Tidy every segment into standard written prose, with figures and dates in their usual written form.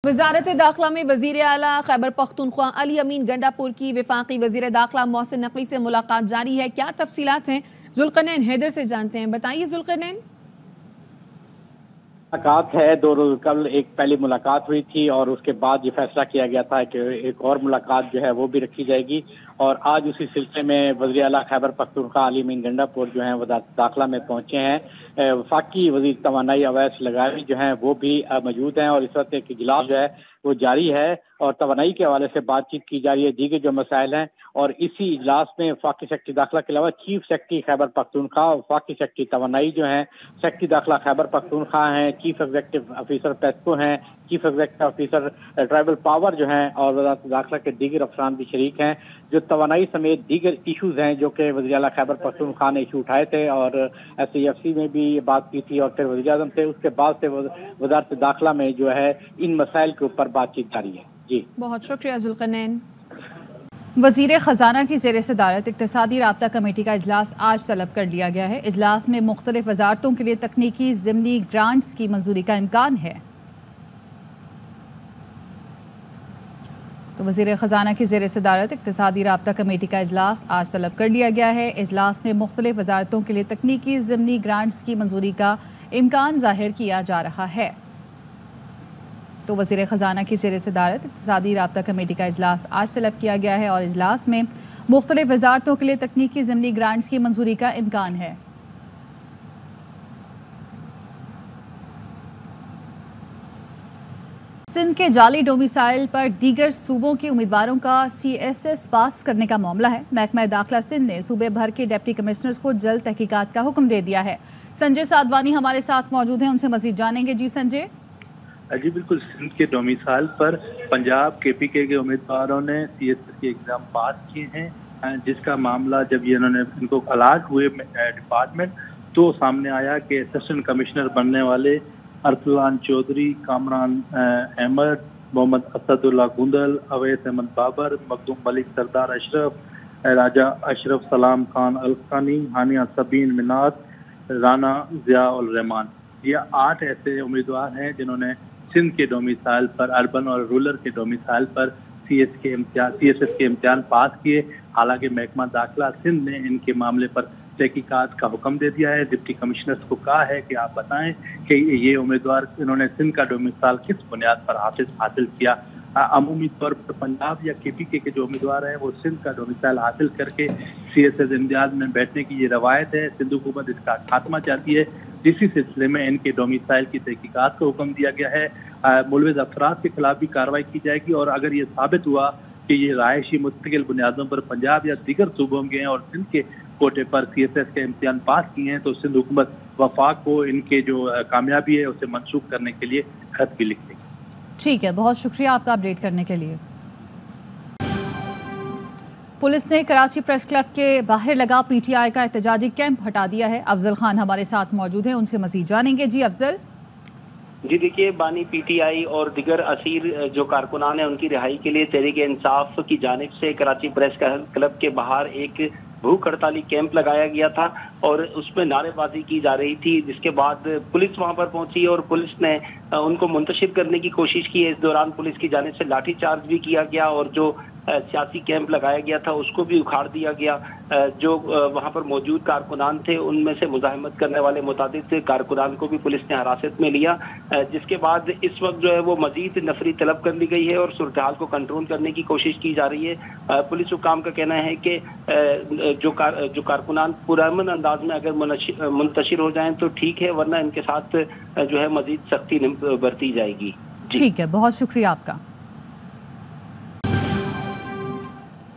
वजारत दाखिला में वजीर आला खैबर पख्तूनख्वा अली अमीन गंडापुर की वफाकी वजीर दाखिला मोहसिन नकवी से मुलाकात जारी है। क्या तफसीलात हैं, जुल्करनैन हैदर से जानते हैं। बताइए जुल्करनैन। मुलाकात है, दो रोज कल एक पहली मुलाकात हुई थी और उसके बाद ये फैसला किया गया था कि एक और मुलाकात जो है वो भी रखी जाएगी। और आज उसी सिलसिले में वज़ीर आला खैबर पख्तूनख्वा अली अमीन गंडापुर जो है वजारत दाखिला में पहुंचे हैं। वफाकी वजीर तवानाई अवैस लगावी जो हैं वो भी मौजूद हैं और इस वक्त एक इजलास जो है वो जारी है और तवानाई के हवाले से बातचीत की जा रही है, दीगर जो मसाइल हैं। और इसी इजलास में वफाकी सेक्रेटरी दाखिला के अलावा चीफ सेक्रेटरी खैबर पख्तूनख्वा, वफाकी सेक्रेटरी तवानाई जो हैं, सेक्रेटरी दाखिला खैबर पख्तूनख्वा हैं, चीफ एग्जीक्यूटिव ऑफिसर पेस्को हैं, chief executive officer tribal power जो हैं और वजारत दाखिला के दीगर अफसरान भी शरीक हैं। जो तवानाई समेत दीगर इशूज़ हैं जो कि वज़ीर आला खैबर पख्तूनख्वा ने इशू उठाए थे और SAFC में भी बात की थी और फिर वज़ीर आज़म से उसके बाद से वजारत दाखिला में जो है इन मसाइल के ऊपर बातचीत जारी है। जी बहुत शुक्रिया जुल्करनैन। वज़ीर ख़जाना की ज़ेर सदारत इक़्तिसादी राब्ता कमेटी का इजलास आज तलब कर लिया गया है। इजलास में मुख्तलिफ वजारतों के लिए तकनीकी ज़िमनी ग्रांट्स की मंजूरी का इम्कान है। तो वज़ीर ख़जाना की ज़ेर सदारत इक़्तिसादी राब्ता कमेटी का इजलास आज तलब कर लिया गया है। इजलास में मुख्तलिफ वजारतों के लिए तकनीकी ज़िमनी ग्रांट्स की मंजूरी का इम्कान ज़ाहिर किया जा रहा है। तो वज़ीर ख़जाना की ज़ेर सदारत इक़्तिसादी राब्ता कमेटी का इजलास आज तलब किया गया है और इजलास में मुख्तलिफ वजारतों के लिए तकनीकी ज़िमनी ग्रांट्स की मंजूरी का इम्कान है। सिंध के जाली डोमिसाइल पर दीगर सूबों के उम्मीदवारों का CSS पास करने का मामला है। महकमा दाखिला सिंध ने सूबे भर के डिप्टी कमिश्नर्स को जल्द तहकीकात का हुक्म दे दिया है। संजय साधवानी हमारे साथ मौजूद हैं, उनसे मजीद जानेंगे। जी संजय। जी बिल्कुल, सिंध के डोमिसाइल पर पंजाब KPK के उम्मीदवारों ने CSS के एग्ज़ाम पास किए हैं, जिसका मामला जब ये इन्होंने इनको अलाट हुए डिपार्टमेंट तो सामने आया कि असिस्टेंट कमिश्नर बनने वाले अरसलान चौधरी, कामरान अहमद, मोहम्मद असदुल्ला गुंदल, अवैस अहमद बाबर, मखदूम मलिक, सरदार अशरफ, राजा अशरफ, सलाम खान अलखानी, हानिया सबीन मिनात, राना जिया उल रहमान, ये 8 ऐसे उम्मीदवार हैं जिन्होंने सिंध के डोमिसाइल पर, अर्बन और रूरल के डोमिसाइल पर CSS के इम्तिहान पास किए। हालांकि महकमा दाखिला सिंध ने इनके मामले पर तहकीकात का हुक्म दे दिया है। डिप्टी कमिश्नर्स को कहा है कि आप बताएं कि ये उम्मीदवार इन्होंने सिंध का डोमिसाइल किस बुनियाद पर हासिल किया। अमूमी तौर पर पंजाब या KPK के जो उम्मीदवार हैं वो सिंध का डोमिसाइल हासिल करके CSS इम्तिहान में बैठने की ये रवायत है। सिंध हुकूमत इसका खात्मा चाहती है। इसी सिलसिले में इनके डोमिसाइल की तहकीकात का हुक्म दिया गया है। मुलविज़ अफराद के खिलाफ भी कार्रवाई की जाएगी और अगर ये साबित हुआ कि ये रहायशी मुस्तकिल बुनियादों पर पंजाब या दीगर सूबों के हैं और सिंध के कोटे पर CSS के इम्तिहान पास किए हैं तो सिंध हुकूमत वफाक को इनके जो कामयाबी है उसे मंसूख करने के लिए खत भी लिख देगी। ठीक है, बहुत शुक्रिया आपका अपडेट करने के लिए। पुलिस ने कराची प्रेस क्लब के बाहर लगा PTI का एहतजाजी कैंप हटा दिया है। अफजल खान हमारे साथ मौजूद हैं, उनसे मजीद जानेंगे। जी अफजल। जी देखिए, बानी PTI और दिगर असीर जो कारकुनान हैं उनकी रिहाई के लिए तहरीक इंसाफ की जानिब से कराची प्रेस क्लब के बाहर एक भूख हड़ताली कैंप लगाया गया था और उसमें नारेबाजी की जा रही थी, जिसके बाद पुलिस वहां पर पहुंची और पुलिस ने उनको मुंतशिर करने की कोशिश की। इस दौरान पुलिस की जानिब से लाठीचार्ज भी किया गया और जो सियासी कैंप लगाया गया था उसको भी उखाड़ दिया गया। जो वहां पर मौजूद कारकुनान थे उनमें से मुजाहिमत करने वाले मुतादिद कारकुनान को भी पुलिस ने हिरासत में लिया, जिसके बाद इस वक्त जो है वो मजीद नफरी तलब कर ली गई है और सूरत हाल को कंट्रोल करने की कोशिश की जा रही है। पुलिस हुकाम का कहना है कि जो कारकुनान पुरअमन अंदाज में अगर मुंतशिर हो जाएं तो ठीक है, वरना इनके साथ जो है मजीद सख्ती बरती जाएगी। ठीक है, बहुत शुक्रिया आपका।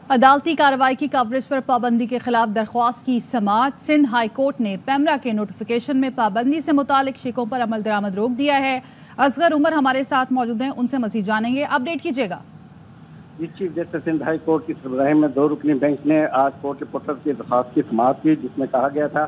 अदालती कार्रवाई की कवरेज पर पाबंदी के खिलाफ दरख्वास्त की समाअत। सिंध हाई कोर्ट ने पैमरा के नोटिफिकेशन में पाबंदी से मुतालिक शिकों पर अमल दरामद रोक दिया है। असगर उमर हमारे साथ मौजूद हैं, उनसे मजीद जानेंगे। अपडेट कीजिएगा। Chief justice Sindh high court की सरबराही में 2 रुकनी बेंच ने आज कोर्ट रिपोर्टर की दरख्वास्त की समाअत की, जिसमें कहा गया था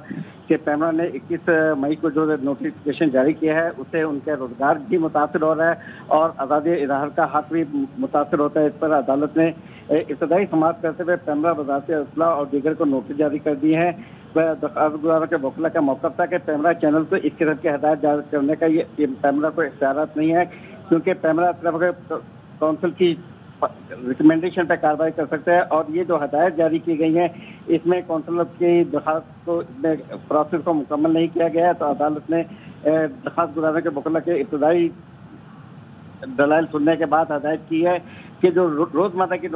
कि पैमरा ने 21 मई को जो नोटिफिकेशन जारी किया है उससे उनके रोजगार भी मुतासर हो रहा है और आज़ादी इज़हार का हक भी मुतासर होता है। इस पर अदालत ने इब्तदाई समाअत करते हुए पैमरा वज़ारत अदला और दीगर को नोटिस जारी कर दिए हैं। दरख्वास्तगुजारों के वकील का मौक़िफ़ था कि पैमरा चैनल को इस किस्म की हदायत जारी करने का ये पैमरा को इख्तियारात नहीं है। क्योंकि पैमरा काउंसिल की रिकमेंडेशन पे कार्रवाई कर सकते हैं। और ये जो हदायत जारी की गई हैं इसमें काउंसिल की दरख्वास्त को प्रोसेस को मुकम्मल नहीं किया गया है, तो अदालत ने दरख्वास्त गुजारने के मुकल्ला के इब्तदाई दलाइल सुनने के बाद हदायत की है कि जो रोजमर्रा की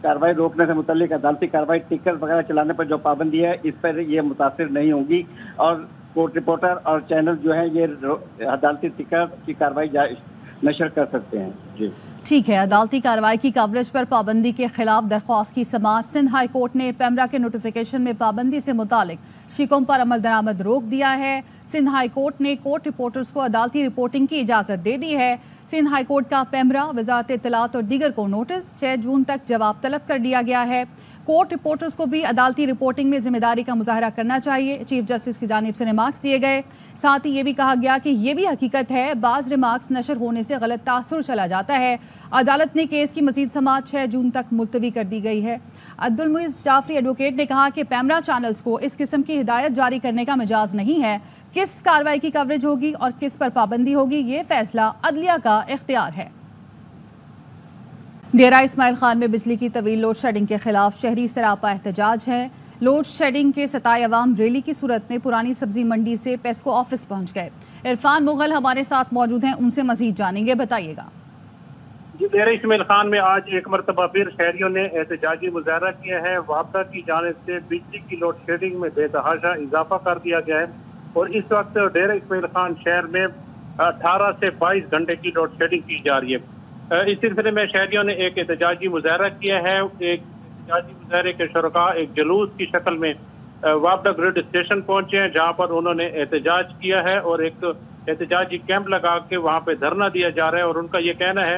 कार्रवाई रोकने से मुतालिक अदालती कार्रवाई टिकट वगैरह चलाने पर जो पाबंदी है इस पर ये मुतासिर नहीं होगी और कोर्ट रिपोर्टर और चैनल जो है ये अदालती टिकट की कार्रवाई नशर कर सकते हैं। जी ठीक है। अदालती कार्रवाई की कवरेज पर पाबंदी के खिलाफ दरख्वास्त की समाअत सिंध हाई कोर्ट ने पैमरा के नोटिफिकेशन में पाबंदी से मुतालिक शिकों पर अमल दरामद रोक दिया है। सिंध हाई कोर्ट ने कोर्ट रिपोर्टर्स को अदालती रिपोर्टिंग की इजाज़त दे दी है। सिंध हाई कोर्ट का पैमरा, वजारत इत्तलात और दीगर को नोटिस 6 जून तक जवाब तलब कर दिया गया है। कोर्ट रिपोर्टर्स को भी अदालती रिपोर्टिंग में जिम्मेदारी का मुजाहरा करना चाहिए, चीफ जस्टिस की जानिब से रिमार्क्स दिए गए। साथ ही ये भी कहा गया कि ये भी हकीकत है बाज़ रिमार्क्स नशर होने से गलत तासुर चला जाता है। अदालत ने केस की मजीद समाअत 6 जून तक मुलतवी कर दी गई है। अब्दुल मुइज़ जाफरी एडवोकेट ने कहा कि पैमरा चैनल्स को इस किस्म की हिदायत जारी करने का मिजाज नहीं है। किस कार्रवाई की कवरेज होगी और किस पर पाबंदी होगी ये फैसला अदलिया का इख्तियार है। डेरा इस्माइल खान में बिजली की तवील लोड शेडिंग के खिलाफ शहरी सरापा एहतजाज है। लोड शेडिंग के सताए अवाम रैली की सूरत में पुरानी सब्जी मंडी से पेस्को ऑफिस पहुंच गए। इरफान मुगल हमारे साथ मौजूद हैं, उनसे मजीद जानेंगे, बताइएगा। जी, डेरा इस्माइल खान में आज एक मरतबा फिर शहरियों ने एहतजाजी मुजाहरा किया है। वापडा की जानिब से बिजली की लोड शेडिंग में बेतहाशा इजाफा कर दिया गया है और इस वक्त डेरा इस्माइल खान शहर में 18 से 22 घंटे की लोड शेडिंग की जा रही है। इस सिलसिले में शहरियों ने एक एहतजाजी मुजाहरा किया है। एक एहतजाजी मुजाहरे के शुरका एक जुलूस की शक्ल में वापडा ग्रिड स्टेशन पहुंचे हैं, जहां पर उन्होंने एहतजाज किया है और एक एहतजाजी कैंप लगा के वहां पे धरना दिया जा रहा है। और उनका ये कहना है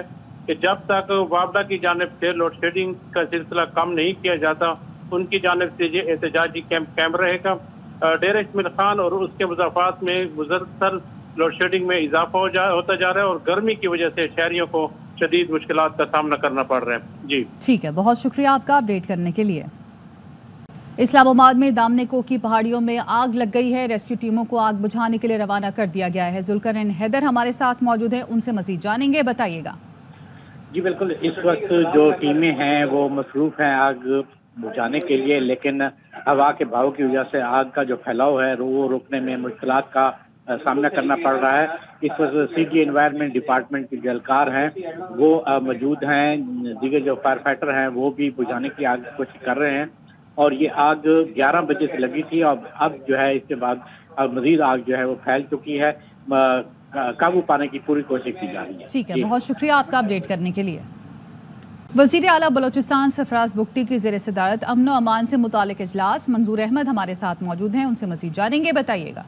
कि जब तक वापडा की जानिब से लोड शेडिंग का सिलसिला कम नहीं किया जाता, उनकी जानिब से ये एहतजाजी कैंप कायम रहेगा। डेरा इस्माइल खान और उसके मुजाफात में मुसलसल लोड शेडिंग में इजाफा होता जा रहा है और गर्मी की वजह से शहरियों को शदीद मुश्किलात का सामना करना पड़ रहा है। जी ठीक है, बहुत शुक्रिया आपका अपडेट करने के लिए। इस्लामाबाद में दामनेको की पहाड़ियों में आग लग गई है। रेस्क्यू टीमों को आग बुझाने के लिए रवाना कर दिया गया है। जुल्करनैन हैदर हमारे साथ मौजूद है, उनसे मजीद जानेंगे, बताइएगा। जी बिल्कुल, इस वक्त जो टीमें हैं वो मसरूफ हैं आग बुझाने के लिए, लेकिन हवा के बहाव की वजह से आग का जो फैलाव है वो रोकने में मुश्किलात का सामना करना पड़ रहा है। इस वक्त सिटी एनवायरनमेंट डिपार्टमेंट के जो एहलकार हैं वो मौजूद हैं, दीगर जो फायर फाइटर हैं वो भी बुझाने की आग की कोशिश कर रहे हैं। और ये आग 11 बजे से लगी थी और अब जो है इसके बाद मजीद आग जो है वो फैल चुकी है। काबू पाने की पूरी कोशिश की जा रही है। ठीक है, बहुत शुक्रिया आपका अपडेट करने के लिए। वज़ीर आला बलोचिस्तान सरफराज बुगटी की ज़ेर सदारत अमन व अमान से मुतालिक इजलास, मंजूर अहमद हमारे साथ मौजूद हैं, उनसे मजीद जानेंगे, बताइएगा।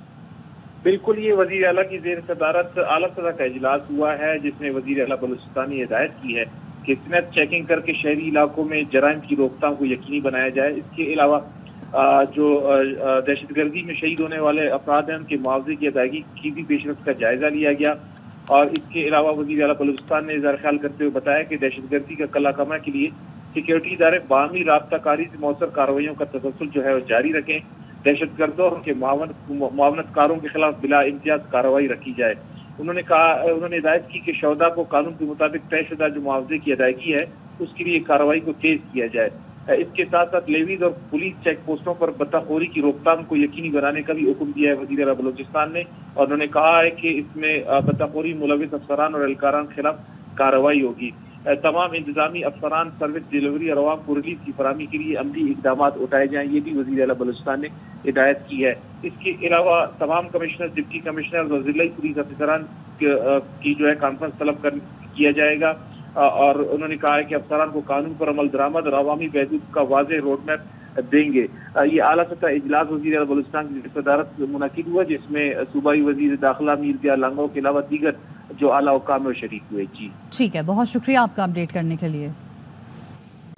बिल्कुल, ये वज़ीर आला की ज़ेर सदारत आला सतह का इजलास हुआ है जिसमें वज़ीर आला बलूचिस्तान ने हिदायत की है कि स्नैप चेकिंग करके शहरी इलाकों में जराइम की रोकथाम को यकीनी बनाया जाए। इसके अलावा जो दहशतगर्दी में शहीद होने वाले अफराद हैं उनके मुआवजे की अदायगी की भी पेशरफ्त का जायजा लिया गया। और इसके अलावा वज़ीर आला बलूचिस्तान ने इज़हार ख्याल करते हुए बताया कि दहशतगर्दी का कला कमा के लिए सिक्योरिटी इदारे बाहमी राब्ताकारी से मौसर कार्रवाइयों का तसलसल जो है वो जारी रखें। दहशतगर्दों के मुआवनतकारों के खिलाफ बिला इम्तियाज कार्रवाई रखी जाए। उन्होंने हिदायत की कि शहदा को कानून के मुताबिक तयशुदा जो मुआवजे की अदायगी है उसके लिए कार्रवाई को तेज किया जाए। इसके साथ साथ लेवीज और पुलिस चेक पोस्टों पर बत्ताखोरी की रोकथाम को यकीनी बनाने का भी हुक्म दिया है वज़ीर आला बलूचिस्तान ने। और उन्होंने कहा है कि इसमें बत्ताखोरी मुलविस अफसरान और एहलकारान के खिलाफ कार्रवाई होगी। तमाम इंतजामी अफसरान सर्विस डिलीवरी और अवाम को रिलीफ की फराहमी के लिए अमली इकदाम उठाए जाएं, ये भी वज़ीर आला बलूचिस्तान ने हिदायत की है। इसके अलावा तमाम कमिश्नर, डिप्टी कमिश्नर और जिला पुलिस अफसरान की जो है कॉन्फ्रेंस तलब किया जाएगा। और उन्होंने कहा है कि अफसरान को कानून पर अमल दरामद और अवामी बहबूद का वाज़ेह रोड मैप देंगे। ये आला सतह इजलास वज़ीर आला बलूचिस्तान की सदारत मुनक़िद हुआ जिसमें सूबाई वज़ीर दाखिला मीर दिया लांगो के अलावा दीगर जो आला हुकाम में शरीक हुए। जी ठीक है, बहुत शुक्रिया आपका अपडेट करने के लिए।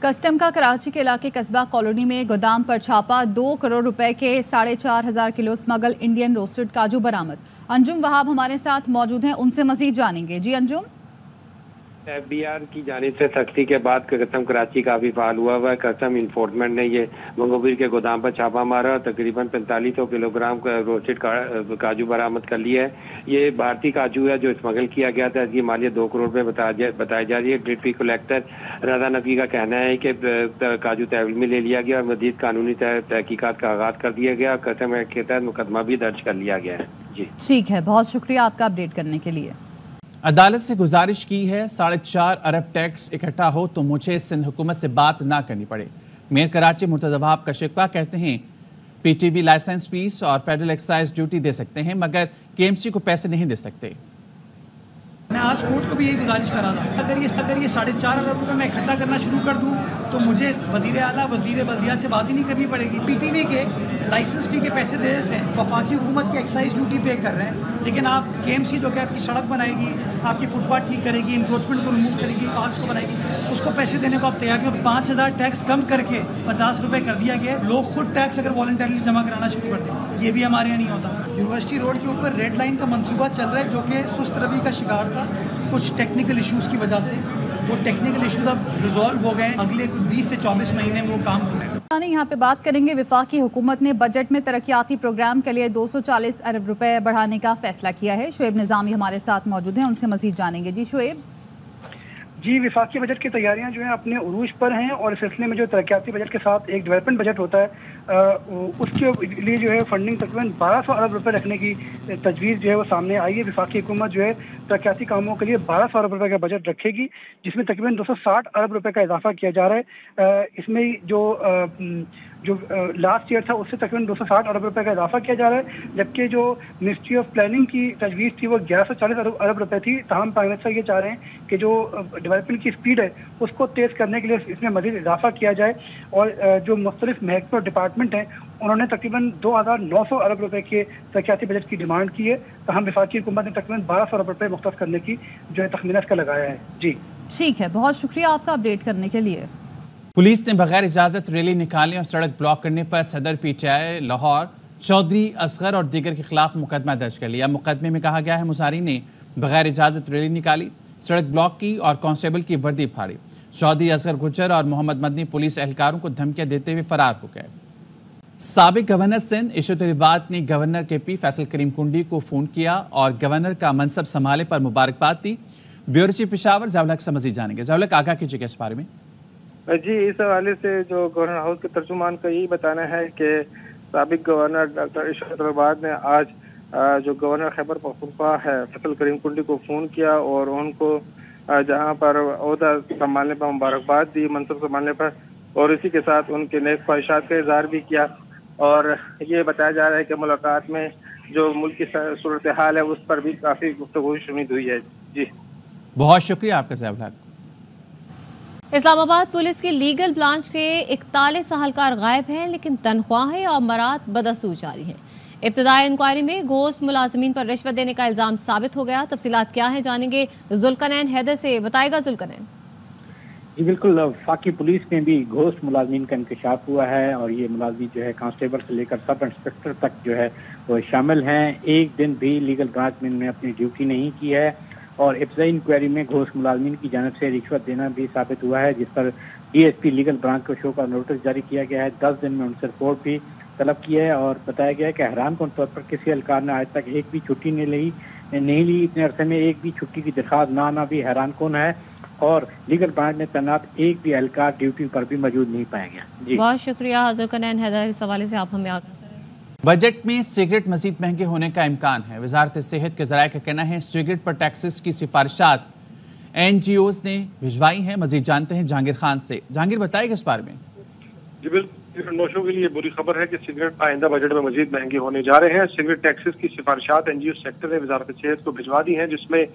कस्टम का कराची के इलाके कस्बा कॉलोनी में गोदाम पर छापा, 2 करोड़ रुपए के 4,500 किलो स्मगल इंडियन रोस्टेड काजू बरामद। अंजुम वहाब हमारे साथ मौजूद हैं, उनसे मजीद जानेंगे। जी अंजुम। FBI کی جانب سے سختی کے بعد کسٹم کراچی کافی فعال ہوا ہے. کسٹم انفورسمنٹ نے یہ منگوبیر کے گودام پر چھاپا مارا اور تقریباً 4500 کلو گرام روسٹڈ کاجو برآمد کر لیا ہے. یہ بھارتی کاجو ہے جو اسمگل کیا گیا تھا. اس کی مالیت 2 کروڑ روپے بتائی جا رہی ہے. ڈپٹی کلیکٹر رضا نقوی کا کہنا ہے کہ کاجو تحویل میں لے لیا گیا اور مزید قانونی تحقیقات کا آغاز کر دیا گیا. کسٹم ایکٹ کے تحت مقدمہ بھی درج کر لیا گیا ہے. جی ٹھیک ہے، بہت شکریہ آپ کا اپڈیٹ کرنے کے لیے. عدالت سے گزارش کی ہے 4.5 ارب ٹیکس اکٹھا ہو تو مجھے سندھ حکومت سے بات نہ کرنی پڑے. میئر کراچی مرتضی وہاب کا شکوہ، کہتے ہیں P T V licence fee اور فیڈرل ایکسائز ڈیوٹی دے سکتے ہیں مگر کے ایم سی کو پیسے نہیں دے سکتے. میں آج کورٹ کو بھی یہی گزارش کر رہا تھا، اگر یہ 4.5 ارب روپے میں اکٹھا کرنا شروع کر دوں تو مجھے وزیر اعلیٰ وزیر بلدیات سے بات ہی نہیں کرنی پڑے گی. پی ٹی وی کے لائسنس فی کے پیسے دے دیتے ہیں، وفاقی حکومت کی ایکسائز ڈیوٹی پے کر رہے ہیں، لیکن آپ کے ایم سی جو کہ آپ کی سڑک بنائے گی، آپ کی فٹ پاتھ ٹھیک کرے گی، انکروچمنٹ کو ریموو کرے گی، پارکس کو بنائے گی، اس کو پیسے دینے کو آپ تیار نہیں. 5000 ٹیکس کم کر کے 50 روپے کر دیا گیا. لوگ خود ٹیکس اگر والنٹرلی جمع کرانا شروع کر دیں، یہ بھی ہمارے یہاں نہیں ہوتا. یونیورسٹی روڈ کے اوپر ریڈ لائن کا منصوبہ چل رہا ہے جو کہ سست روی کا شکار تھا کچھ ٹیکنیکل ایشوز کی وجہ سے. وہ ٹیکنیکل ایشوز اب ریزالو ہو گئے ہیں، اگلے 20 سے 24 مہینے میں وہ کام کریں. یہاں پہ بات کریں گے. وفاقی حکومت نے بجٹ میں ترقیاتی پروگرام کے لیے 240 ارب روپے بڑھانے کا فیصلہ کیا ہے. شعیب نظامی ہمارے ساتھ موجود ہیں، ان سے مزید جانیں گے. جی شعیب. جی، وفاقی بجٹ کی تیاریاں جو ہیں اپنے عروج پر ہیں اور اس سلسلے میں جو ترقیاتی بجٹ کے ساتھ ایک ڈیولپمنٹ بجٹ ہوتا ہے اس کے لیے جو ہے فنڈنگ تقریباً 1200 ارب روپے رکھنے کی تجویز جو ہے وہ سامنے آئی ہے. وفاقی حکومت جو ہے ترقیاتی کاموں کے لیے 1200 ارب روپے کا بجٹ رکھے گی جس میں تقریباً 260 ارب روپے کا اضافہ کیا جا رہا ہے. اس میں جو لاسٹ ایئر تھا اس سے تقریباً 260 ارب روپے کا اضافہ کیا جا رہا ہے، جبکہ جو منسٹری آف پلاننگ کی تجویز تھی وہ 1140 ارب روپے تھی. تاہم پرائم منسٹر یہ چاہ رہے ہیں کہ جو ڈیولپمنٹ کی اسپیڈ ہے اس کو تیز کرنے کے لیے اس میں مزید اضافہ کیا جائے. اور جو مختلف محکمے اور ڈپارٹمنٹ ہیں انہوں نے تقریباً 2900 ارب روپے کے ترقیاتی بجٹ کی ڈیمانڈ کی ہے. تاہم وفاقی حکومت نے تقریباً 1200 ارب روپے مختص کرنے کی جو ہے تخمینہ اس کا لگایا ہے. جی ٹھیک ہے، بہت شکریہ آپ کا اپڈیٹ کرنے کے لیے. پولیس نے بغیر اجازت ریلی نکالنے اور سڑک بلاک کرنے پر صدر P T I Lahore Chaudhry Asghar اور دیگر کے خلاف مقدمہ درج کر لیا. مقدمے میں کہا گیا ہے مظاہرین نے بغیر اجازت ریلی نکالی، سڑک بلاک کی اور کانسٹیبل کی وردی پھاڑی. چودھری اصغر گجر اور محمد مدنی پولیس اہلکاروں کو دھمکیاں دیتے ہوئے فرار ہو گئے. سابق گورنر سندھ عشرت العباد نے گورنر کے پی فیصل کریم کنڈی کو فون کیا اور گورنر کا منصب سنبھالنے پر مبارکباد دی. بیورو چیف پشاور ضیاء الحق سے مزید جانیں گے. ضیاء الحق آگاہ کیجیے گا اس بارے میں. جی، اس حوالے سے جو گورنر ہاؤس کے ترجمان کا یہی بتانا ہے کہ سابق گورنر ڈاکٹر عشرت العباد نے آج جو گورنر خیبر پختونخوا ہے فیصل کریم کنڈی کو فون کیا اور ان کو جہاں پر عہدہ سنبھالنے پر مبارکباد دی، منصب سنبھالنے پر، اور اسی کے ساتھ ان کے نیک خواہشات کا اظہار بھی کیا. اور یہ بتایا جا رہا ہے کہ ملاقات میں جو ملک کی صورتحال ہے اس پر بھی کافی گفتگو شنید ہوئی ہے. جی بہت شکریہ آپ کا ضیاء الحق. اسلام آباد پولیس کے لیگل برانچ کے 41 اہلکار غائب ہیں لیکن تنخواہیں اور مراد بدستور جاری ہیں. ابتدائی انکوائری میں گھوست ملازمین پر رشوت دینے کا الزام ثابت ہو گیا. تفصیلات کیا ہیں جانیں گے ذوالقرنین حیدر سے. بتائے گا ذوالقرنین. جی بالکل، وفاقی پولیس میں بھی گھوست ملازمین کا انکشاف ہوا ہے اور یہ ملازمین جو ہے کانسٹیبل سے لے کر سب انسپکٹر تک جو ہے وہ شامل ہیں. ایک دن بھی لیگل برانچ میں انہوں نے اپنی ڈیوٹی نہیں کی ہے اور ابتدائی انکوائری میں گھوست ملازمین کی جانب سے رشوت دینا بھی ثابت ہوا ہے، جس پر D S P legal branch کو شو کا نوٹس جاری کیا گیا ہے. 10 دن میں ان سے رپورٹ بھی طلب کی ہے اور بتایا گیا ہے کہ حیران کن طور پر کسی اہلکار نے آج تک ایک بھی چھٹی نہیں لی. اتنے عرصے میں ایک بھی چھٹی کی درخواست نہ آنا بھی حیران کن ہے اور لیگل برانچ میں تعینات ایک بھی اہلکار ڈیوٹی پر بھی موجود نہیں پایا گیا. جی بہت شکریہ ذوالقرنین حیدر. اس حوالے سے آپ ہمیں آگاہ کریں. بجٹ میں سگریٹ مزید مہنگے ہونے کا امکان ہے. وزارت صحت کے ذرائع کا کہنا ہے سگریٹ پر ٹیکسز کی سفارشات این جی اوز نے بھجوائی ہیں. مزید جانتے ہیں جہانگیر خان سے. جہانگیر بتائے گا اس بارے میں. جی بالکل، نوشوں کے لیے بری خبر ہے کہ سگریٹ آئندہ بجٹ میں مزید مہنگے ہونے جا رہے ہیں. سگریٹ ٹیکسز کی سفارشات این جی او سیکٹر نے وزارت صحت کو بھجوا دی ہیں، جس میں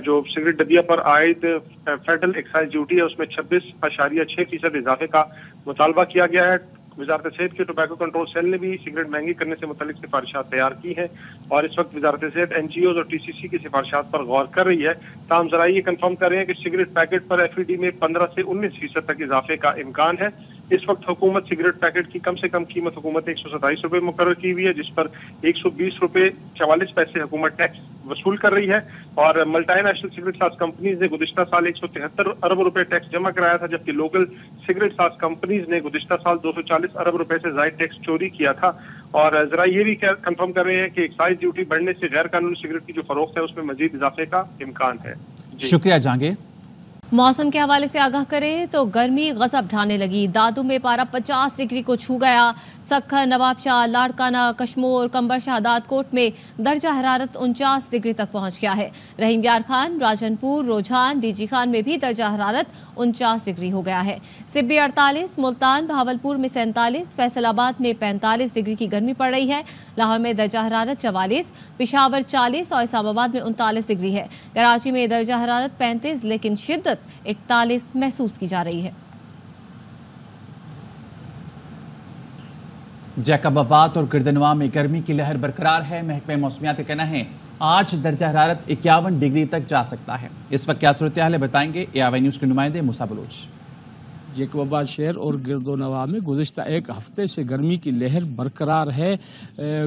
جو سگریٹ ڈبیا پر عائد فیڈرل ایکسائز ڈیوٹی ہے اس میں 26.6% اضافے کا مطالبہ کیا گیا ہے. وزارت صحت کے ٹوبیکو کنٹرول سیل نے بھی سگریٹ مہنگی کرنے سے متعلق سفارشات تیار کی ہیں اور اس وقت وزارت صحت این جی اوز اور ٹی سی سی کی سفارشات پر غور کر رہی ہے. تاہم ذرائع یہ کنفرم کر رہے ہیں کہ سگریٹ پیکٹ پر ایف ای ڈی میں 15 سے 19% تک اضافے کا امکان ہے. इस वक्त हुकूमत सिगरेट पैकेट की कम से कम कीमत हुकूमत ने 127 रुपए मुकर्रर की हुई है, जिस पर 120 रुपए 44 पैसे हुकूमत टैक्स वसूल कर रही है। और मल्टीनेशनल सिगरेट साज कंपनीज ने गुज़िश्ता साल 173 अरब रुपए टैक्स जमा कराया था, जबकि लोकल सिगरेट साज कंपनीज ने गुज़िश्ता साल 240 अरब रुपए से ज़ायद टैक्स चोरी किया था। और जरा ये भी कंफर्म कर रहे हैं कि एक्साइज ड्यूटी बढ़ने से गैर कानूनी सिगरेट की जो फरोख्त है उसमें मजीद इजाफे का इम्कान है। शुक्रिया जहांगीर। मौसम के हवाले से आगाह करें तो गर्मी गजब ढाने लगी। दादू में पारा 50 डिग्री को छू गया। सखर, नवाबशाह, लाड़काना, कश्मोर, कंबर शाहदाद कोट में दर्जा हरारत 49 डिग्री तक पहुंच गया है। रहीम यार खान, राजनपुर, रोजान, डीजी खान में भी दर्जा हरारत 49 डिग्री हो गया है। सिब्बी 48, मुल्तान, भावलपुर में 47, फैसलाबाद में 45 डिग्री की गर्मी पड़ रही है। लाहौर में दर्जा हरारत 44, पिशावर 40 और इस्लामाबाद में 39 डिग्री है। कराची में दर्जा हरारत 35 लेकिन शिद्दत 41 महसूस की जा रही है। जैकबाबाद और गिरदनवा में गर्मी की लहर बरकरार है। महकमे मौसमियात का कहना है आज दर्जा हरारत 51 डिग्री तक जा सकता है। इस वक्त क्या सूरत हाल है बताएंगे AIY न्यूज़ के नुमाइंदे मूसा बलोच। जैकबाबाद शहर और गिरदोनवा में गुज़िश्ता एक हफ्ते से गर्मी की लहर बरकरार है।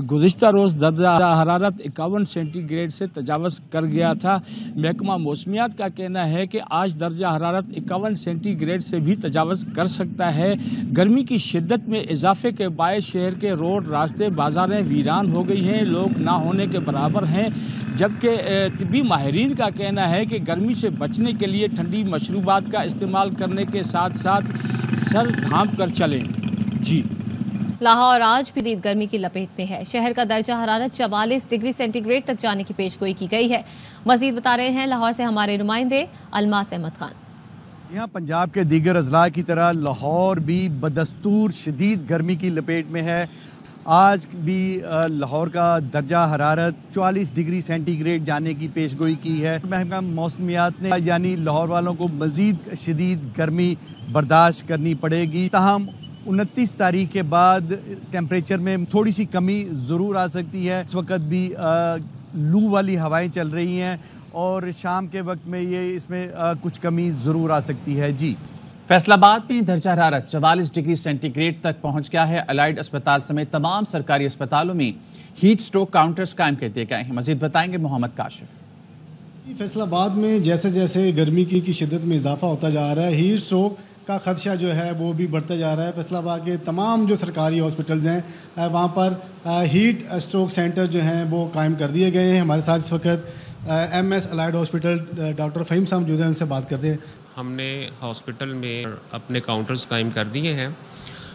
गुज़िश्ता रोज़ दर्जा हरारत 51 सेंटीग्रेड से तजावज़ कर गया था। महकमा मौसमियात का कहना है कि आज दर्जा हरारत 51 सेंटीग्रेड से भी तजावज़ कर सकता है। गर्मी की शिद्दत में इजाफे के बायस शहर के रोड, रास्ते, बाज़ारें वीरान हो गई हैं, लोग ना होने के बराबर हैं। जबकि तिब्बी माहिरीन का कहना है कि गर्मी से बचने के लिए ठंडी मशरूबात का इस्तेमाल करने के साथ साथ सर ढांप कर चलें। जी, लाहौर आज भी शदीद गर्मी की लपेट में है। शहर का दर्जा हरारत 44 डिग्री सेंटीग्रेड तक जाने की पेशगोई की गई है। मजीद बता रहे हैं लाहौर से हमारे नुमाइंदे अलमास अहमद खान। जी हाँ, पंजाब के दीगर अजला की तरह लाहौर भी बदस्तूर शदीद गर्मी की लपेट में है। आज भी लाहौर का दर्जा हरारत 44 डिग्री सेंटीग्रेड जाने की पेशगोई की है। महकमा मौसमियात ने यानी लाहौर वालों को मज़ीद शदीद गर्मी बर्दाश्त करनी पड़ेगी। ताहम 29 तारीख के बाद टेम्परेचर में थोड़ी सी कमी ज़रूर आ सकती है। इस वक्त भी लू वाली हवाएं चल रही हैं और शाम के वक्त में ये इसमें कुछ कमी ज़रूर आ सकती है। जी, फैसलाबाद में दर्जा हरारत 44 डिग्री सेंटीग्रेड तक पहुंच गया है। अलाइड अस्पताल समेत तमाम सरकारी अस्पतालों में हीट स्ट्रोक काउंटर्स कायम कर दिए गए हैं। मजीद बताएंगे मोहम्मद काशिफ। फैसलाबाद में जैसे जैसे गर्मी की शिद्दत में इजाफा होता जा रहा है, हीट स्ट्रोक का खदशा जो है वो भी बढ़ता जा रहा है। फैसलाबाद के तमाम जो सरकारी हॉस्पिटल्स हैं वहाँ पर हीट स्ट्रोक सेंटर जो हैं वो कायम कर दिए गए हैं। हमारे साथ इस वक्त MS allied hospital doctor Faheem साहब मौजूद हैं, उनसे बात करते हैं। हमने हॉस्पिटल में अपने काउंटर्स कायम कर दिए हैं।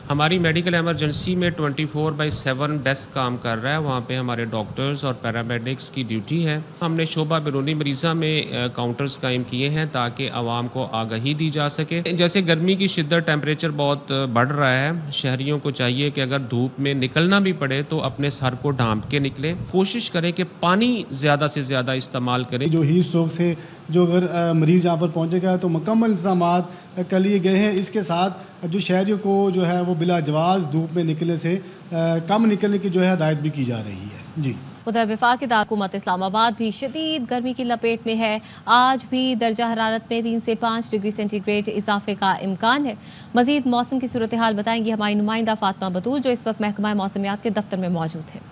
हमारी मेडिकल इमरजेंसी में 24/7 डेस्क काम कर रहा है। वहाँ पे हमारे डॉक्टर्स और पैरामेडिक्स की ड्यूटी है। हमने शोबा बैरूनी मरीज़ा में काउंटर्स कायम किए हैं ताकि आवाम को आगाही दी जा सके। जैसे गर्मी की शिद्दत, टेम्परेचर बहुत बढ़ रहा है, शहरियों को चाहिए कि अगर धूप में निकलना भी पड़े तो अपने सर को ढांप के निकले। कोशिश करें कि पानी ज़्यादा से ज़्यादा इस्तेमाल करें। जो हीट स्ट्रोक से जो अगर मरीज़ यहाँ पर पहुँचेगा तो मुकम्मल इंतज़ामात कर लिए गए हैं। इसके साथ जो शहरियों को जो है वो बिला जवाज़ धूप में निकलने से कम निकलने की जो है हदायत भी की जा रही है। जी, उधर वफाकी हुकूमत इस्लामाबाद भी शदीद गर्मी की लपेट में है। आज भी दर्जा हरारत में 3 से 5 डिग्री सेंटीग्रेड इजाफे का इम्कान है। मजीद मौसम की सूरत हाल बताएंगी हमारी नुमाइंदा फातिमा बतूल, जो इस वक्त महकमा मौसमियात के दफ्तर में मौजूद है।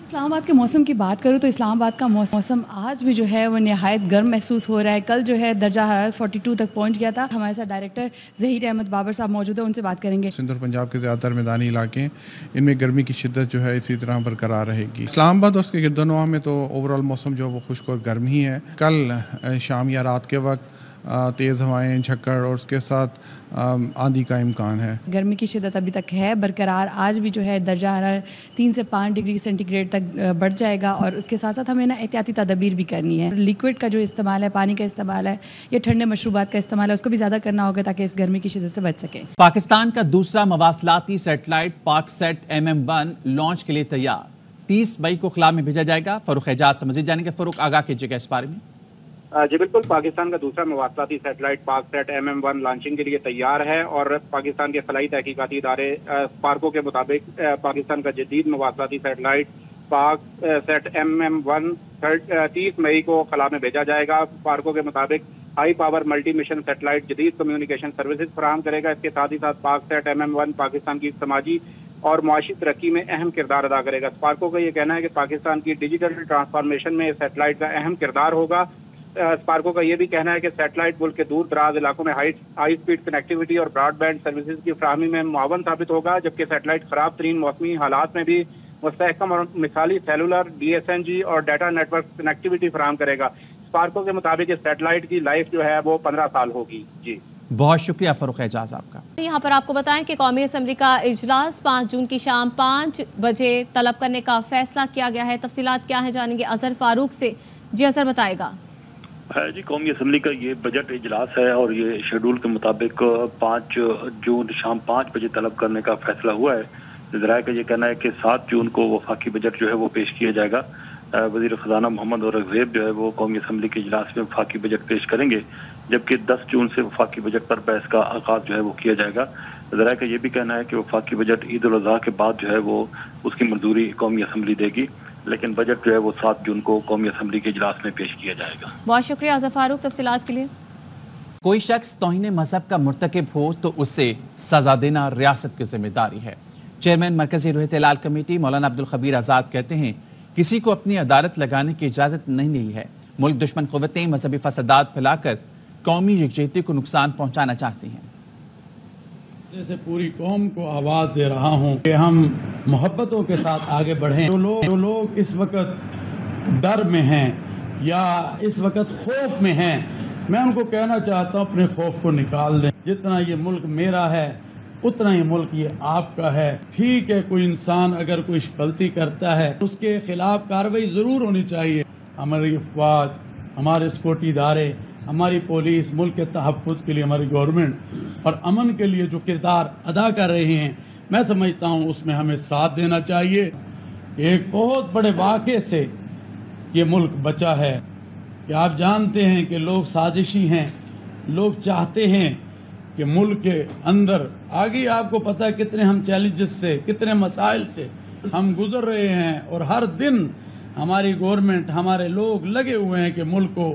इस्लामाबाद के मौसम की बात करूँ तो इस्लामाबाद का मौसम आज भी जो है वो नहायत गर्म महसूस हो रहा है। कल जो है दर्जा हरारत 42 तक पहुंच गया था। हमारे साथ डायरेक्टर ज़हीर अहमद बाबर साहब मौजूद है, उनसे बात करेंगे। सिंध और पंजाब के ज़्यादातर मैदानी इलाके इनमें गर्मी की शिद्दत जो है इसी तरह बरकरार रहेगी। इस्लामाबाद और उसके गिरदनवा में तो ओवरऑल मौसम जो है वो खुश्क और गर्म ही है। कल शाम या रात के वक्त तेज़ हवाएं, झक्कड़ और उसके साथ आंधी का इम्कान है। गर्मी की शिद्दत अभी तक है बरकरार। आज भी जो है दर्जा हरारत 3 से 5 डिग्री सेंटीग्रेड तक बढ़ जाएगा और उसके साथ साथ हमें ना एहतियाती तदबीर भी करनी है। लिक्विड का जो इस्तेमाल है, पानी का इस्तेमाल है या ठंडे मशरूबात का इस्तेमाल है, उसको भी ज़्यादा करना होगा ताकि इस गर्मी की शिद्दत से बच सके। पाकिस्तान का दूसरा मवासलाती सैटेलाइट पाकसेट MM1 लॉन्च के लिए तैयार। 30 मई को खला में भेजा जाएगा। फरूख एजाज से मजीद जानेंगे। फरूख, आगाह कीजिएगा इस बारे में। जी बिल्कुल, पाकिस्तान का दूसरा मवासलाती सैटेलाइट पाकसेट MM1 लॉन्चिंग के लिए तैयार है और पाकिस्तान के फलाई तहकीकाती इदारे पार्को के मुताबिक पाकिस्तान का जदीद मवासलाती सैटेलाइट पाकसेट MM1 30 मई को खला में भेजा जाएगा। पार्को के मुताबिक high power multi mission satellite जदीद कम्युनिकेशन सर्विसेज फराहम करेगा। इसके साथ ही साथ पाकसैट MM1 पाकिस्तान की समाजी और मुआशी तरक्की में अहम किरदार अदा करेगा। स्पार्को का ये कहना है कि पाकिस्तान की डिजिटल ट्रांसफॉर्मेशन में सैटेलाइट का अहम किरदार होगा। स्पार्को का ये भी कहना है कि सैटेलाइट मुल्क के दूर दराज इलाकों में हाई स्पीड कनेक्टिविटी और ब्रॉडबैंड सर्विसेज की फराहमी में मुआवन साबित होगा, जबकि सैटेलाइट खराब तरीन मौसमी हालात में भी मुस्तहकम और मिसाली सेलुलर DSNG और डाटा नेटवर्क कनेक्टिविटी फराहम करेगा। स्पार्को के मुताबिक इस सैटेलाइट की लाइफ जो है वो 15 साल होगी। जी बहुत शुक्रिया फरूख एजाज आपका। यहाँ पर आपको बताएं कि कौमी असम्बली का इजलास 5 जून की शाम 5 बजे तलब करने का फैसला किया गया है। तफसीलात क्या है जानेंगे अजहर फारूक से। जी अजहर बताएगा। जी कौमी असम्बली का ये बजट इजलास है और ये शेड्यूल के मुताबिक 5 जून शाम 5 बजे तलब करने का फैसला हुआ है। ज़राए का ये कहना है कि 7 जून को वफाकी बजट जो है वो पेश किया जाएगा। वज़ीर ख़जाना मोहम्मद औरंगज़ेब जो है वो कौमी असम्बली के इजलास में वफाकी बजट पेश करेंगे, जबकि 10 जून से वफाकी बजट पर बहस का आगाज़ जो है वो किया जाएगा। ज़राए का ये भी कहना है कि वफाकी बजट ईद उल अज़हा के बाद जो है वो उसकी मंजूरी कौमी असम्बली देगी, लेकिन बजट जो है वो 7 जून को कौमी असम्बली के इजलास में पेश किया जाएगा। बहुत शुक्रिया अजहर फारूक तफसीलात के लिए। कोई शख्स तौहीन मजहब का मुर्तकिब हो तो उससे सजा देना रियासत की जिम्मेदारी है। चेयरमैन मरकजी रूह इत्तेलाल कमेटी मौलाना अब्दुल खबीर आज़ाद कहते हैं किसी को अपनी अदालत लगाने की इजाज़त नहीं ली है। मुल्क दुश्मन क़ुव्वतें मजहबी फसादात फैलाकर कौमी यकजहती को नुकसान पहुँचाना चाहती हैं। जैसे पूरी कौम को आवाज़ दे रहा हूँ कि हम मोहब्बतों के साथ आगे बढ़ें। जो लोग इस वक्त डर में हैं या इस वक्त खौफ में हैं, मैं उनको कहना चाहता हूँ अपने खौफ को निकाल दें। जितना ये मुल्क मेरा है उतना ही मुल्क ये आपका है। ठीक है, कोई इंसान अगर कोई गलती करता है उसके खिलाफ कार्रवाई ज़रूर होनी चाहिए। हमारी अफवाज, हमारे सिक्योरिटी इदारे, हमारी पुलिस, मुल्क के तहफ़्फ़ुज़ के लिए हमारी गवर्नमेंट और अमन के लिए जो किरदार अदा कर रहे हैं, मैं समझता हूँ उसमें हमें साथ देना चाहिए। एक बहुत बड़े वाक़े से ये मुल्क बचा है कि आप जानते हैं कि लोग साजिशी हैं, लोग चाहते हैं कि मुल्क के अंदर आगे आपको पता है कितने हम चैलेंजेस से, कितने मसाइल से हम गुज़र रहे हैं और हर दिन हमारी गवर्नमेंट, हमारे लोग लगे हुए हैं कि मुल्क को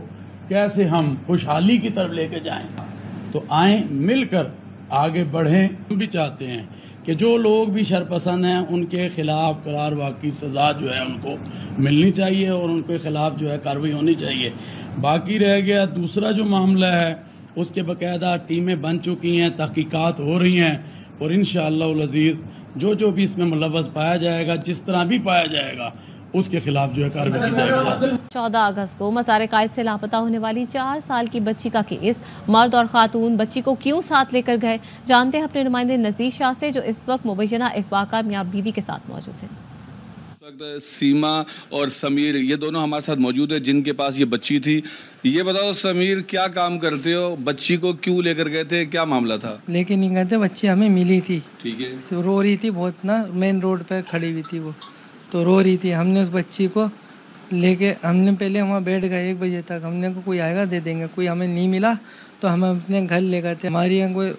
कैसे हम खुशहाली की तरफ लेके जाएं। तो आएँ मिलकर आगे बढ़ें। हम भी चाहते हैं कि जो लोग भी शरपसंद हैं उनके ख़िलाफ़ करार वाक़ई सज़ा जो है उनको मिलनी चाहिए और उनके ख़िलाफ़ जो है कार्रवाई होनी चाहिए। बाकी रह गया दूसरा जो मामला है, उसके बाकायदा टीमें बन चुकी हैं, तहकीकात हो रही हैं और इंशाअल्लाह अज़ीज़ जो भी इसमें मुलव्वस पाया जाएगा, जिस तरह भी पाया जाएगा, उसके खिलाफ जो है कार्रवाई की जाएगी। 14 अगस्त को मज़ार कायद से लापता होने वाली 4 साल की बच्ची का केस। मर्द और खातून बच्ची को क्यों साथ लेकर गए, जानते हैं अपने नुमाइंदे नज़ीर शाह से, जो इस वक्त मुबैना अगवा का मियां बीवी के साथ मौजूद हैं। सीमा और समीर ये दोनों हमारे साथ मौजूद है, जिनके पास ये बच्ची थी। ये बताओ समीर, क्या काम करते हो, बच्ची को क्यों लेकर गए थे, क्या मामला था? लेके नहीं गए थे, बच्ची हमें मिली थी। ठीक है। तो रो रही थी बहुत ना, मेन रोड पर खड़ी हुई थी वो, तो रो रही थी। हमने उस बच्ची को लेके हमने पहले वहाँ बैठ गए 1 बजे तक। हमने को कोई आएगा दे देंगे, कोई हमें नहीं मिला तो हम अपने घर ले गए थे। हमारी यहाँ कोई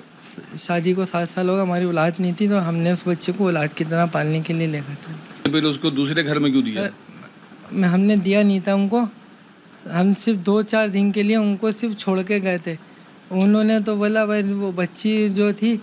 शादी को 7 साल होगा, हमारी औलाद नहीं थी, तो हमने उस बच्चे को औलाद की तरह पालने के लिए ले गए थे। फिर उसको दूसरे घर में क्यों दिया? हमने दिया नहीं था उनको, हम सिर्फ 2-4 दिन के लिए उनको सिर्फ छोड़ के गए थे। उन्होंने तो बोला भाई वो बच्ची जो थी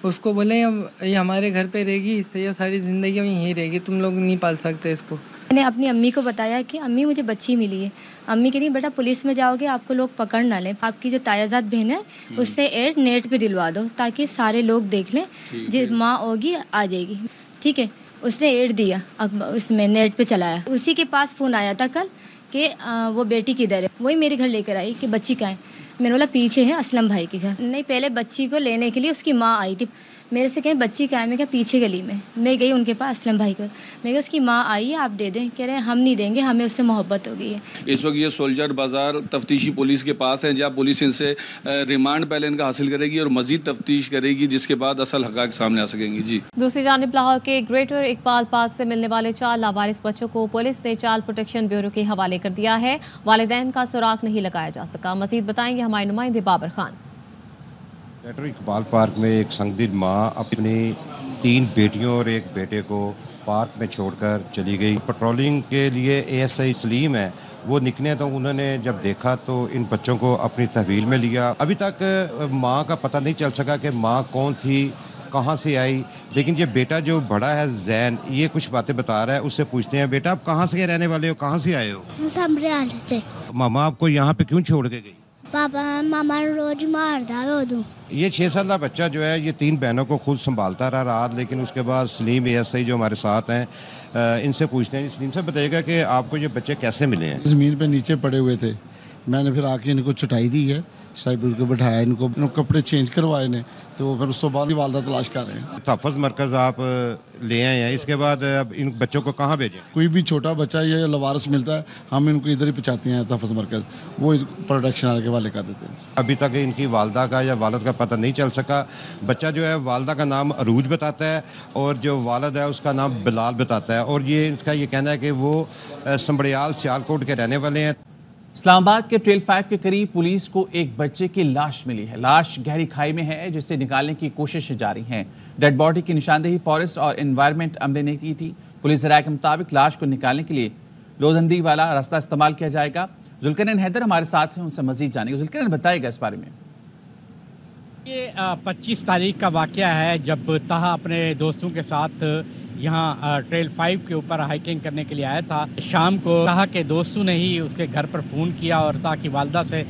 उसको बोले ये हमारे घर पे रहेगी, ये सारी ज़िंदगी में यहीं रहेगी, तुम लोग नहीं पाल सकते इसको। मैंने अपनी अम्मी को बताया कि अम्मी मुझे बच्ची मिली है। अम्मी कह रही बेटा पुलिस में जाओगे आपको लोग पकड़ ना लें, आपकी जो तायाजाद बहन है उससे ऐड नेट पे दिलवा दो ताकि सारे लोग देख लें, जो माँ होगी आ जाएगी। ठीक है, उसने ऐड दिया, उसमें नेट पे चलाया। उसी के पास फ़ोन आया था कल कि वो बेटी किधर है, वही मेरे घर लेकर आई कि बच्ची कहाँ है। मैंने बोला पीछे है असलम भाई के घर। नहीं, पहले बच्ची को लेने के लिए उसकी माँ आई थी, मेरे से कहें बच्ची कहाँ है, मैं क्या पीछे गली में। मैं गई उनके पास असलम भाई को, मैं उसकी माँ आई है आप दे दें, कह रहे हैं हम नहीं देंगे, हमें उससे मोहब्बत हो गई है। इस वक्त ये सोल्जर बाजार तफ्तीशी पुलिस के पास है, जहाँ पुलिस इनसे रिमांड पहले इनका हासिल करेगी और मजीद तफ्तीश करेगी, जिसके बाद असल हक़ाइक़ सामने आ सकेंगी। जी दूसरी जानिब लाहौर के ग्रेटर इकबाल पार्क से मिलने वाले 4 लावारिस बच्चों को पुलिस ने चाइल्ड प्रोटेक्शन ब्यूरो के हवाले कर दिया है। वालिदैन का सुराग नहीं लगाया जा सका। मजीद बताएंगे हमारे नुमाइंदे बाबर खान। ग्रेटर इकबाल पार्क में एक संदिग्ध माँ अपनी 3 बेटियों और 1 बेटे को पार्क में छोड़कर चली गई। पेट्रोलिंग के लिए ASI सलीम है, वो निकले तो उन्होंने जब देखा तो इन बच्चों को अपनी तहवील में लिया। अभी तक माँ का पता नहीं चल सका कि माँ कौन थी, कहाँ से आई, लेकिन ये बेटा जो बड़ा है जैन, ये कुछ बातें बता रहा है। उससे पूछते हैं, बेटा आप कहाँ से रहने वाले हो, कहाँ से आए हो? समरियाल से। मामा आपको यहाँ पे क्यों छोड़ के गई? पापा मामा रोज मारता है। ये 6 साल का बच्चा जो है ये 3 बहनों को खुद संभालता रहा रात, लेकिन उसके बाद सलीम ASI जो हमारे साथ हैं, इनसे पूछते हैं। सलीम से बताइएगा कि आपको ये बच्चे कैसे मिले हैं? ज़मीन पे नीचे पड़े हुए थे, मैंने फिर आके इनको चटाई दी है, साइबर को बैठाया, इनको कपड़े चेंज करवाए ने, तो फिर उस तो बाद वालदा तलाश कर रहे हैं। तहफ़्फ़ुज़ मरकज़ आप ले आए हैं, इसके बाद अब इन बच्चों को कहाँ भेजें? कोई भी छोटा बच्चा या लवारस मिलता है, हम इनको इधर ही पहुँचाते हैं तहफ़्फ़ुज़ मरकज़, वो प्रोडक्शन के वाले कर देते हैं। अभी तक इनकी वालदा का या वालद का पता नहीं चल सका। बच्चा जो है वालदा का नाम अरूज बताता है और जो वालद है उसका नाम बिलाल बताता है, और ये इसका ये कहना है कि वो समड़ियाल सियालकोट के रहने वाले हैं। इस्लामाबाद के ट्रेल 5 के करीब पुलिस को एक बच्चे की लाश मिली है। लाश गहरी खाई में है, जिसे निकालने की कोशिशें जारी हैं। डेड बॉडी की निशानदेही फॉरेस्ट और एनवायरनमेंट अमले ने की थी। पुलिस ज़राए के मुताबिक लाश को निकालने के लिए लोधंदी वाला रास्ता इस्तेमाल किया जाएगा। जुल्करनैन हैदर हमारे साथ हैं, उनसे मजीद जानेंगे। जुल्करनैन बताएगा इस बारे में। ये 25 तारीख का वाक़या है, जब ताहा अपने दोस्तों के साथ यहाँ ट्रेल 5 के ऊपर हाइकिंग करने के लिए आया था। शाम को ताहा के दोस्तों ने ही उसके घर पर फ़ोन किया और ताहा की वालदा से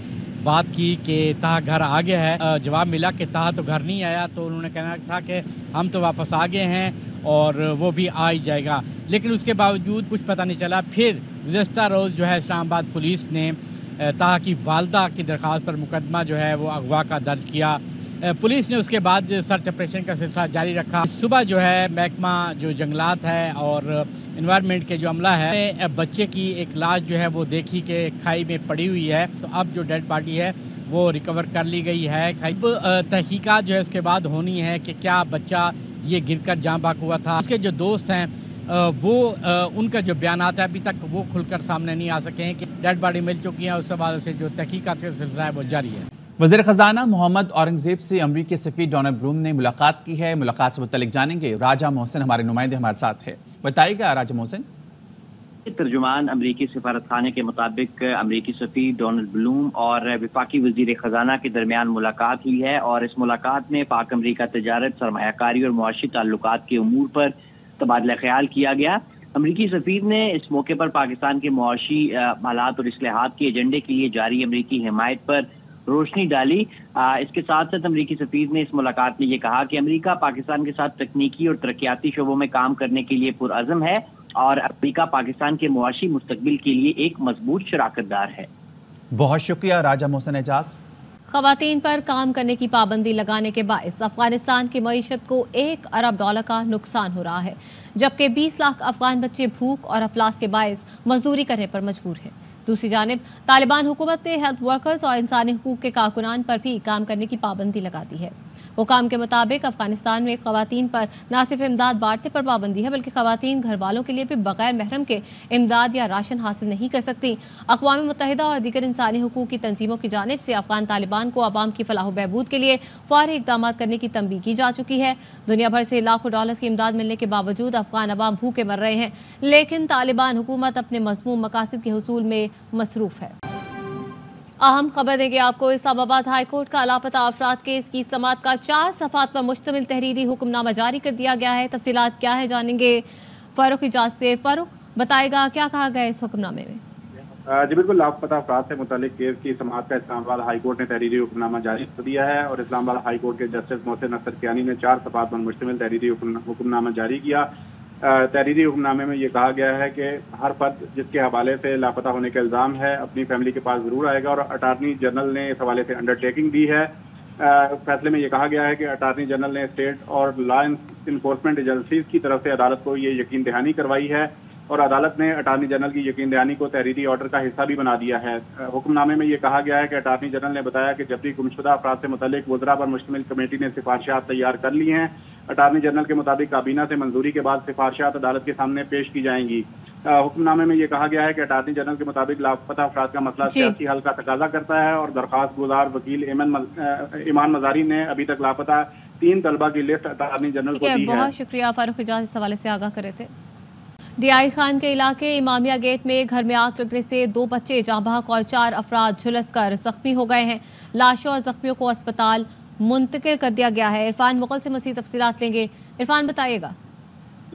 बात की कि ताहा घर आ गया है। जवाब मिला कि ताहा तो घर नहीं आया, तो उन्होंने कहना था कि हम तो वापस आ गए हैं और वो भी आ ही जाएगा, लेकिन उसके बावजूद कुछ पता नहीं चला। फिर गुज़श्ता रोज़ जो है इस्लामाबाद पुलिस ने ताहा की वालदा की दरख्वास्त पर मुकदमा जो है वो अगवा का दर्ज किया। पुलिस ने उसके बाद सर्च ऑपरेशन का सिलसिला जारी रखा। सुबह जो है महकमा जो जंगलात है और एनवायरनमेंट के जो अमला है, बच्चे की एक लाश जो है वो देखी कि खाई में पड़ी हुई है, तो अब जो डेड बॉडी है वो रिकवर कर ली गई है। अब तहकीकात जो है उसके बाद होनी है कि क्या बच्चा ये गिरकर जाँ बाक हुआ था। उसके जो दोस्त हैं वो उनका जो बयानात है अभी तक वो खुलकर सामने नहीं आ सके हैं कि डेड बॉडी मिल चुकी है। उस हवाले से जो तहकीकात का सिलसिला है वो जारी है। वज़ीर ख़ज़ाना मोहम्मद औरंगज़ेब से अमरीकी सफ़ीर डोनाल्ड ब्लूम ने मुलाकात की है। मुलाकात से मुतल्लिक़ जानेंगे। राजा मोहसिन हमारे नुमाइंदे हमारे साथ है, बताइएगा राजा मोहसिन। तर्जुमान अमरीकी सफारत खाने के मुताबिक अमरीकी सफ़ीर डोनाल्ड ब्लूम और वफाकी वज़ीर ख़ज़ाना के दरमियान मुलाकात हुई है और इस मुलाकात में पाक अमरीका तजारत, सरमायाकारी और मुआशी ताल्लुकात के उमूर पर तबादला ख्याल किया गया। अमरीकी सफ़ीर ने इस मौके पर पाकिस्तान के मुआशी हालात और इस्लाहात के एजेंडे के लिए जारी अमरीकी हिमायत पर रोशनी डाली। इसके साथ साथ अमरीकी सफ़ीर ने इस मुलाकात में ये कहा कि अमरीका पाकिस्तान के साथ तकनीकी और तरक्याती शोबों में काम करने के लिए पुरअज़म है और अमरीका पाकिस्तान के मुआशी मुस्तकबिल के लिए एक मजबूत शराकतदार है। बहुत शुक्रिया राजा मोहसिन एजाज। ख़वातीन पर काम करने की पाबंदी लगाने के बायस अफगानिस्तान की मईशत को $1 अरब का नुकसान हो रहा है, जबकि 20 लाख अफगान बच्चे भूख और अफलास के बायस मजदूरी करने पर मजबूर हैं। दूसरी जानिब तालिबान हुकूमत ने हेल्थ वर्कर्स और इंसानी हुकूक के कारकुनान पर भी काम करने की पाबंदी लगा दी है। हुकाम के मुताबिक अफगानिस्तान में ख़वातीन पर न सिर्फ इमदाद बांटने पर पाबंदी है, बल्कि ख़वातीन घर वालों के लिए भी बगैर महरम के इमदाद या राशन हासिल नहीं कर सकती। अक़वाम मुत्तहिदा और दीगर इंसानी हुकूक की तंजीमों की जानिब से अफगान तालिबान को अवाम की फलाह बहबूद के लिए फ़ौरी इक़दाम करने की तंबीह की जा चुकी है। दुनिया भर से लाखों डॉलर्स की इमदाद मिलने के बावजूद अफगान अवाम भूखे मर रहे हैं, लेकिन तालिबान हुकूमत अपने मज़मूम मकासद के हुसूल में मसरूफ़ है। अहम खबर देंगे आपको। इस्लामाबाद हाई कोर्ट का लापता अफराद केस की समाअत का 4 सफ़ात पर मुश्तमिल तहरीरी हुक्मनामा जारी कर दिया गया है। तफसीलात क्या है जानेंगे फ़ारूक इजाज़ से। फ़ारूक बताएगा क्या कहा गया इस हुक्मनामे में। जी बिल्कुल, लापता अफराद से मुतालिक केस की समाअत का इस्लामाबाद हाई कोर्ट ने तहरीरी हुक्मनामा जारी कर दिया है और इस्लामाबाद हाई कोर्ट के जस्टिस मोहसिन अख्तर कियानी ने 4 सफ़ात पर मुश्तमिल तहरीरी हुक्मनामा जारी किया। तहरीरी हुक्मनामे में ये कहा गया है कि हर फर्द जिसके हवाले से लापता होने का इल्ज़ाम है अपनी फैमिली के पास ज़रूर आएगा और अटार्नी जनरल ने इस हवाले से अंडरटेकिंग दी है। फैसले में ये कहा गया है कि अटार्नी जनरल ने स्टेट और लॉ इन्फोर्समेंट एजेंसीज की तरफ से अदालत को ये यकीन दहानी करवाई है और अदालत ने अटार्नी जनरल की यकीन दहानी को तहरीरी ऑर्डर का हिस्सा भी बना दिया है। हुक्मनामे में ये कहा गया है कि अटार्नी जनरल ने बताया कि जबरी गुमशुदा अफराद से मुतल्लिक वज़रा पर मुश्तमिल कमेटी ने सिफारिशात तैयार कर ली हैं। अटार्नी जनरल के मुताबिक काबीना से मंजूरी के बाद सिफारिशात अदालत के सामने पेश की जाएंगी। حکم نامے میں یہ کہا گیا ہے کہ اٹارنی جنرل کے مطابق لاپتہ افراد کا مسئلہ سیاسی حل کا تقاضا کرتا ہے، اور درخواست گزار وکیل ایمان مزاری نے ابھی تک لاپتہ 3 طلبہ کی لسٹ اٹارنی جنرل کو دی ہے۔ بہت شکریہ فاروق اجاز، اس حوالے سے آگاہ کرے تھے۔ ڈی خان کے علاقے امامیہ گیٹ میں گھر میں آگ لگنے سے 2 بچے جاں بحق اور 4 افراد جھلس کر زخمی ہو گئے ہیں۔ لاشوں اور زخمیوں کو اسپتال منتقل کر دیا گیا ہے۔ عرفان مغل سے مزید تفصیلات لیں گے۔ عرفان بتائیے گا۔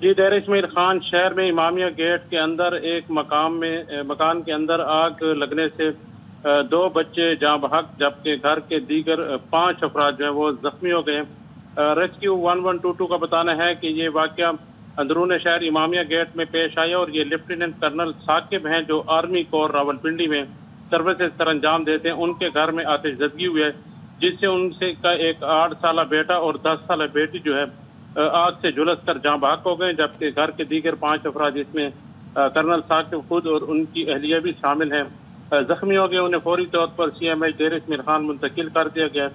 جی، ڈیر اسماعیل خان شہر میں امامیہ گیٹ کے اندر ایک مکان کے اندر آگ لگنے سے 2 بچے جاں بحق جبکہ گھر کے دیگر 5 افراد جو ہیں وہ زخمی ہو گئے۔ ریسکیو 1122 کا بتانا ہے کہ یہ واقعہ اندرون شہر امامیہ گیٹ میں پیش آیا اور یہ لیفٹیننٹ کرنل ثاقب ہیں جو آرمی کور راولپنڈی میں سروسز سر انجام دیتے ہیں۔ ان کے گھر میں آتش زدگی ہوئی ہے جس سے ان سے کا ایک 8 سالہ بیٹا اور 10 سالہ بیٹی جو ہے آگ سے جھلس کر جاں بحق ہو گئے، جبکہ گھر کے دیگر 5 افراد جس میں کرنل ثاقب خود اور ان کی اہلیہ بھی شامل ہیں زخمی ہو گئے۔ انہیں فوری طور پر CMH ڈیر اسماعیل خان منتقل کر دیا گیا۔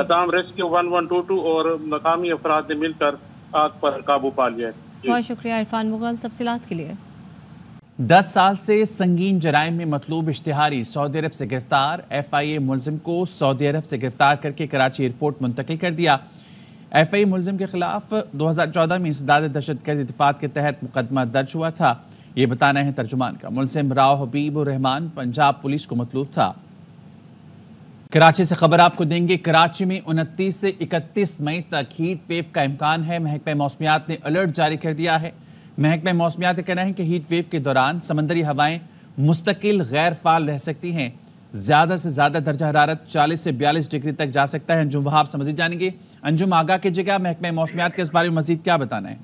تاہم ریسکیو 1122 اور مقامی افراد نے مل کر آگ پر قابو پا لیا ہے۔ بہت شکریہ عرفان مغل تفصیلات کے لیے۔ 10 سال سے سنگین جرائم میں مطلوب اشتہاری سعودی عرب سے گرفتار۔ FIA ملزم کو سعودی عرب سے گرفتار کر کے کراچی ایئرپورٹ منتقل کر دیا۔ FIA ملزم کے خلاف 2014 میں انسداد دہشت گردی دفعات کے تحت مقدمہ درج ہوا تھا۔ یہ بتانا ہے ترجمان کا۔ ملزم راؤ حبیب الرحمان پنجاب پولیس کو مطلوب تھا۔ کراچی سے خبر آپ کو دیں گے۔ کراچی میں 29 سے 31 مئی تک ہیٹ ویو کا امکان ہے۔ محکمہ موسمیات نے الرٹ جاری کر دیا ہے۔ محکمہ موسمیات کا کہنا ہے کہ ہیٹ ویو کے دوران سمندری ہوائیں مستقل غیر فعال رہ سکتی ہیں۔ زیادہ سے زیادہ درجہ حرارت 40 سے 42 ڈگری تک جا سکتا ہے۔ انجم وہاب سے مزید جانیں گے۔ انجم، آگاہ کیجیے گا محکمہ موسمیات کے اس بارے میں مزید کیا بتانا ہے؟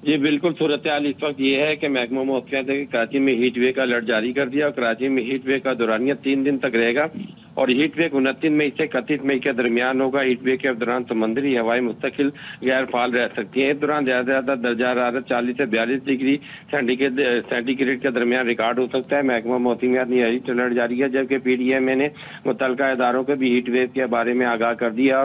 جی بالکل، صورتحال اس وقت یہ ہے کہ محکمہ موسمیات نے کراچی میں ہیٹ ویو کا الرٹ جاری کر دیا اور کراچی میں ہیٹ ویو کا دورانیہ 3 دن تک رہے گا اور ہیٹ ویو 29 مئی سے 31 مئی کے درمیان ہوگا۔ ہیٹ ویو کے دوران سمندری ہوائیں مستقل غیر فعال رہ سکتی ہیں۔ اس دوران زیادہ سے زیادہ درجہ حرارت 40 سے 42 ڈگری سینٹی گریڈ کے درمیان ریکارڈ ہو سکتا ہے۔ محکمہ موسمیات نے ہیٹ الرٹ جاری کیا، جبکہ PDMA نے متعلقہ اداروں کو بھی ہیٹ ویو کے بارے میں آگاہ کر دیا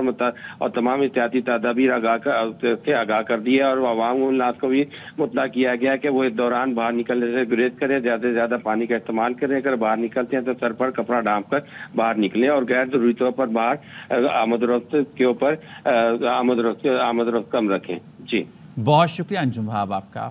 اور تمام احتیاطی تدابیر آگاہ کر دیا اور عوام الناس کو بھی مطلع کیا گیا کہ وہ اس دوران باہر نکلنے سے گریز کریں، زیادہ سے زیادہ پانی کا استعمال کریں۔ اگر باہر نکلتے ہیں تو سر پر کپڑا ڈھانپ کر باہر نکلیں اور غیر ضروری طور پر باہر آمد و رفت کے اوپر آمد و رفت کم رکھیں۔ جی بہت شکریہ انجم وہاب آپ کا۔